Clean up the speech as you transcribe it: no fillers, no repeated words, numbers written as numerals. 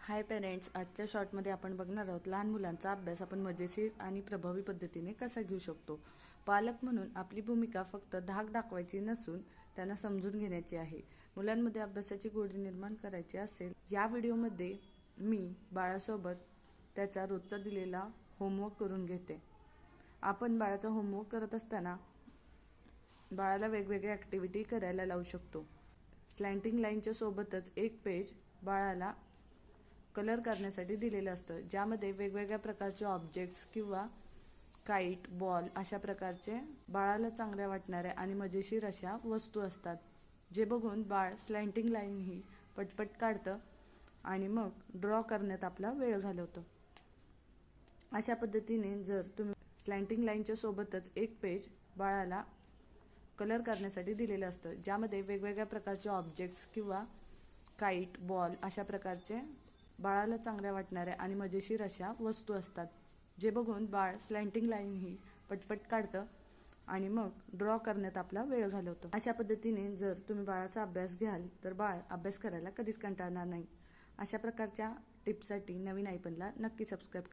हाय parents, आजच्या शॉर्टमध्ये आपण बघणार आहोत लहान मुलांचा अभ्यास आपण मजेशीर आणि प्रभावी पद्धतीने कसा घेऊ शकतो। पालक म्हणून आपली भूमिका फक्त धाक दाखवायची नसून त्यांना समजून घेण्याची आहे। मुलांमध्ये अभ्यासाची गोडी निर्माण करायची असेल, या व्हिडिओमध्ये मी बाळासोबत त्याचा रोजचा दिलेला होमवर्क करून घेते। आपण बाळाचा होमवर्क करत असताना बाळाला वेगवेगळ्या ॲक्टिव्हिटी करायला लावू शकतो। स्लॅन्टिंग लाईनच्या सोबतच एक पेज बाळाला कलर करण्यासाठी दिलेलं असतं, ज्यामध्ये वेगवेगळ्या प्रकारचे ऑब्जेक्ट्स किंवा काईट, बॉल अशा प्रकारचे बाळाला चांगल्या वाटणाऱ्या आणि मजेशीर अशा वस्तू असतात, जे बघून बाळ स्लॅन्टिंग लाईन ही पटपट काढतं आणि मग ड्रॉ करण्यात आपला वेळ घालवतं। अशा पद्धतीने जर तुम्ही स्लॅन्टिंग लाईनच्या सोबतच एक पेज बाळाला कलर करण्यासाठी दिलेलं असतं, ज्यामध्ये वेगवेगळ्या प्रकारचे ऑब्जेक्ट्स किंवा काईट, बॉल अशा प्रकारचे बाळाला चांगल्या वाटणाऱ्या आणि मजेशीर अशा वस्तू असतात, जे बघून बाळ स्लॅन्टिंग लाईन ही पटपट काढतं आणि मग ड्रॉ करण्यात आपला वेळ घालवतं। अशा पद्धतीने जर तुम्ही बाळाचा अभ्यास घ्याल तर बाळ अभ्यास करायला कधीच कंटाळणार नाही। अशा प्रकारच्या टिप्ससाठी नवीन आयपनला नक्की सबस्क्राईब